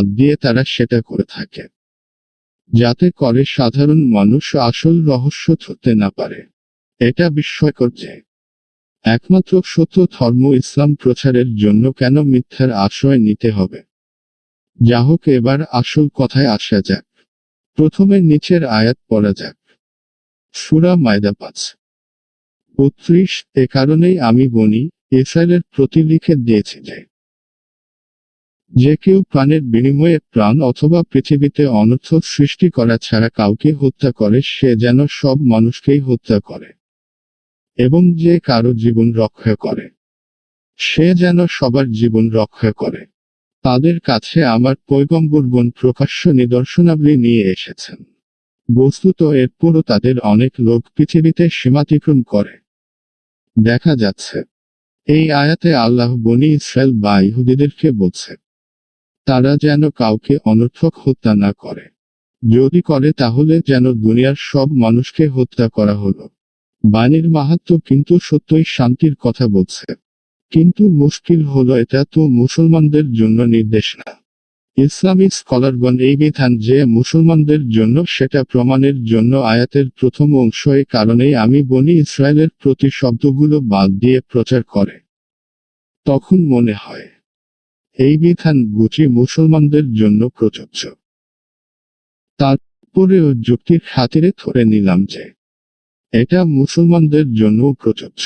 দিয়ে তারা সেটা করে থাকে, যাতে করে সাধারণ মানুষ আসল রহস্য ধরতে না পারে। এটা বিস্ময়কর যে একমাত্র সত্য ধর্ম ইসলাম প্রচারের জন্য কেন মিথ্যার আশ্রয় নিতে হবে। যা হোক, এবার আসল কথায় আসা যাক। প্রথমে নিচের আয়াত পড়া যাক। সূরা মায়দা 5:32। এ কারণেই আমি বনী ইসরাইলের প্রতি লিখে দিয়েছি যে কেউ প্রাণের বিনিময়ে প্রাণ অথবা পৃথিবীতে অনর্থ সৃষ্টি করা ছাড়া কাউকে হত্যা করে সে যেন সব মানুষকেই হত্যা করে, এবং যে কারো জীবন রক্ষা করে সে যেন সবার জীবন রক্ষা করে। তাদের কাছে আমার পয়গম্বরগণ প্রকাশ্য নিদর্শনাবলী নিয়ে এসেছেন। বস্তুত এরপরও তাদের অনেক লোক পৃথিবীতে সীমাতিক্রম করে। দেখা যাচ্ছে এই আয়াতে আল্লাহ বনী ইসরায়েল বা ইহুদিদেরকে বলছে তারা যেন কাউকে অনর্থক হত্যা না করে, যদি করে তাহলে যেন দুনিয়ার সব মানুষকে হত্যা করা হলো। বাণীর মাহাত্ম্য কিন্তু সত্যই শান্তির কথা বলছে, কিন্তু মুশকিল হলো এটা তো মুসলমানদের জন্য নির্দেশ না। ইসলামিক স্কলারগণ এই বিধান যে মুসলমানদের জন্য সেটা প্রমাণের জন্য আয়াতের প্রথম অংশ এই কারণেই আমি বনী ইসরায়েলের প্রতি শব্দগুলো বাদ দিয়ে প্রচার করে। তখন মনে হয় এই বিধান বুঝি মুসলমানদের জন্য প্রযোজ্য। তারপরেও যুক্তির খাতিরে ধরে নিলাম যে এটা মুসলমানদের জন্যও প্রযোজ্য।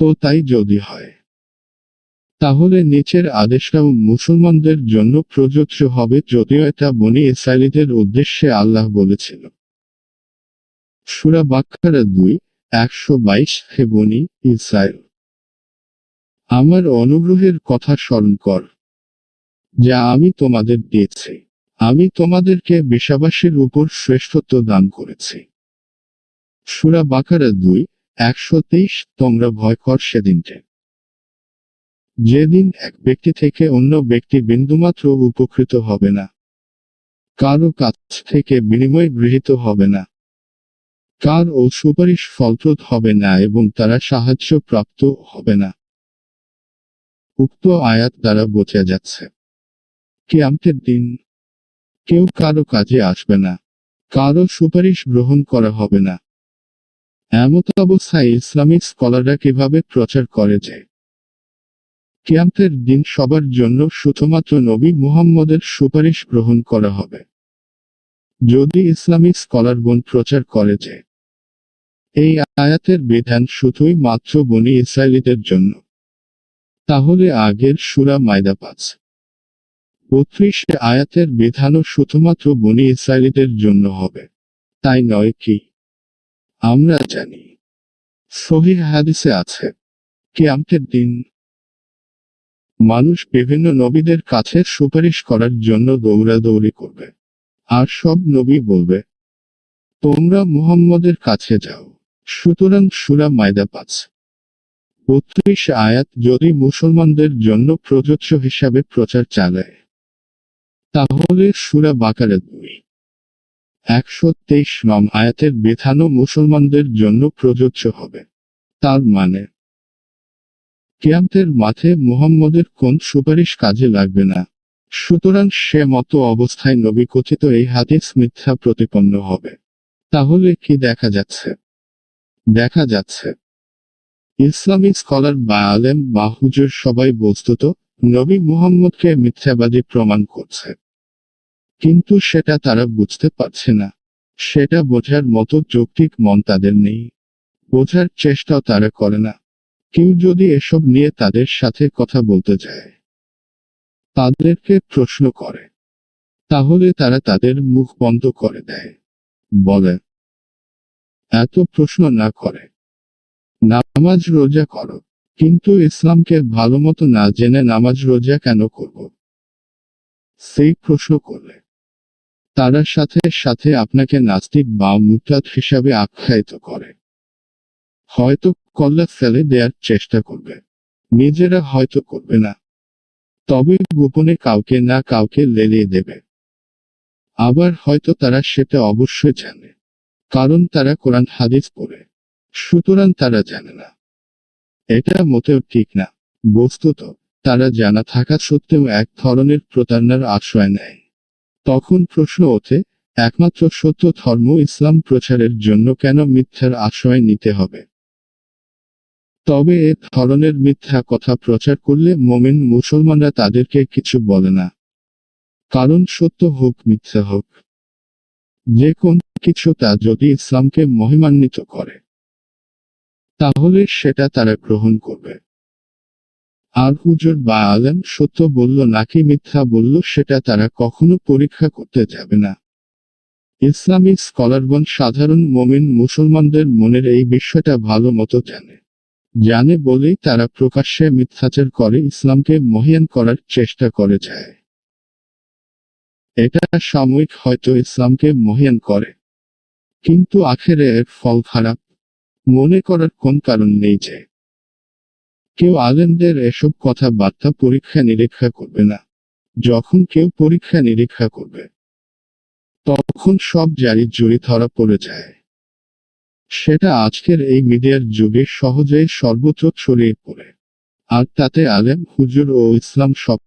তো তাই যদি হয় তাহলে নিচের আদেশটাও মুসলমানদের জন্য প্রযোজ্য হবে, যদিও এটা বনী ইসরায়েলীদের উদ্দেশ্যে আল্লাহ বলেছিল। সূরা বাকারা 2:122। হে বনী ইসরায়েল, আমার অনুগ্রহের কথা স্মরণ কর যা আমি তোমাদের দিয়েছি। আমি তোমাদেরকে বিশ্বাসীর উপর শ্রেষ্ঠত্ব দান করেছি। সূরা বাকারা 2:123। তোমরা ভয় কর সেদিনকে যেদিন এক ব্যক্তি থেকে অন্য ব্যক্তি বিন্দুমাত্র উপকৃত হবে না, কারো কাছ থেকে বিনিময় গৃহীত হবে না, কার ও সুপারিশ ফলপ্রদ হবে না এবং তারা সাহায্য প্রাপ্ত হবে না। উক্ত আয়াত দ্বারা বোঝা যাচ্ছে কিয়ামতের দিন কেউ কারো কাজে আসবে না, কারো সুপারিশ গ্রহণ করা হবে না। এমত অবস্থায় ইসলামিক স্কলাররা কিভাবে প্রচার করে যে কিয়ামতের দিন সবার জন্য শুধুমাত্র নবী মুহাম্মদের সুপারিশ গ্রহণ করা হবে। যদি ইসলামিক স্কলারগণ প্রচার করে যে এই আয়াতের বিধান শুধুই মাত্র বনী ইসরায়েলীদের জন্য, তাহলে আগের সূরা মায়দা 5:32 আয়াতের বিধানও শুধুমাত্র বনী ইসরায়েলীদের জন্য হবে, তাই নয় কি? আমরা জানি সহিহ হাদিসে আছে কিয়ামতের দিন মানুষ বিভিন্ন নবীদের কাছে সুপারিশ করার জন্য দৌড়াদৌড়ি করবে, আর সব নবী বলবে তোমরা মুহাম্মদের কাছে যাও। সুতরাং সূরা মায়দা 5:32 আয়াত যদি মুসলমানদের জন্য প্রযোজ্য হিসাবে প্রচার চালায়, তাহলে সূরা বাকারা 2:123 নং আয়াতের বিধানও মুসলমানদের জন্য প্রযোজ্য হবে। তার মানে কিয়ামতের মাঠে মুহাম্মদের কোন সুপারিশ কাজে লাগবে না। সুতরাং সে মতো অবস্থায় নবী কথিত এই হাদিস মিথ্যা প্রতিপন্ন হবে। তাহলে কি দেখা যাচ্ছে? দেখা যাচ্ছে ইসলামিক স্কলার বা আলেম বা হুজুর সবাই বস্তুত নবী মুহাম্মদকে মিথ্যাবাদী প্রমাণ করছে, কিন্তু সেটা তারা বুঝতে পারছে না। সেটা বোঝার মতো যৌক্তিক মন তাদের নেই, বোঝার চেষ্টাও তারা করে না। কেউ যদি এসব নিয়ে তাদের সাথে কথা বলতে যায়, তাদেরকে প্রশ্ন করে, তাহলে তারা তাদের মুখ বন্ধ করে দেয়, বলে এত প্রশ্ন না করে নামাজ রোজা করো। কিন্তু ইসলামকে ভালোমতো না জেনে নামাজ রোজা কেন করব? সেই প্রশ্ন করলে তারা সাথে সাথে আপনাকে নাস্তিক বা মুরতাদ হিসাবে আখ্যায়িত করে। হয়তো কল্লা ফেলে দেওয়ার চেষ্টা করবে, নিজেরা হয়তো করবে না, তবে গোপনে কাউকে না কাউকে লেলিয়ে দেবে। আবার হয়তো তারা সেটা অবশ্যই জানে, কারণ তারা কোরআন হাদিস পড়ে। সুতরাং তারা জানে না। এটা মোটেও ঠিক না। বস্তুত তারা জানা থাকা সত্ত্বেও এক ধরনের প্রতারণার আশ্রয় নেয়। তখন প্রশ্ন ওঠে, একমাত্র সত্য ধর্ম ইসলাম প্রচারের জন্য কেন মিথ্যার আশ্রয় নিতে হবে? তবে এ ধরনের মিথ্যা কথা প্রচার করলে মুমিন মুসলমানরা তাদেরকে কিছু বলে না। কারণ সত্য হোক মিথ্যা হোক, যে কোন কিছু তা যদি ইসলামকে মহিমান্বিত করে, তাহলে সেটা তারা গ্রহণ করবে। আর হুজুর বা আলেম সত্য বলল নাকি মিথ্যা বলল সেটা তারা কখনো পরীক্ষা করতে যাবে না। ইসলামিক স্কলারগণ সাধারণ মুমিন মুসলমানদের মনের এই বিষয়টা ভালো মতো জানে বলেই তারা প্রকাশ্যে মিথ্যাচার করে ইসলামকে মহিয়ান করার চেষ্টা করে যায়। এটা সাময়িক হয়তো ইসলামকে মহিয়ান করে, কিন্তু আখেরে এর ফল খারাপ। মনে করার কোন কারণ নেই যে কেউ আলেমদের এসব কথাবার্তা পরীক্ষা নিরীক্ষা করবে না। যখন কেউ পরীক্ষা নিরীক্ষা করবে, তখন সব জারি জুরি ধরা পড়ে যায়। সেটা আজকের এই মিডিয়ার যুগে সহজেই সর্বত্র ছড়িয়ে পড়ে। আর তাতে আলেম হুজুর ও ইসলাম সব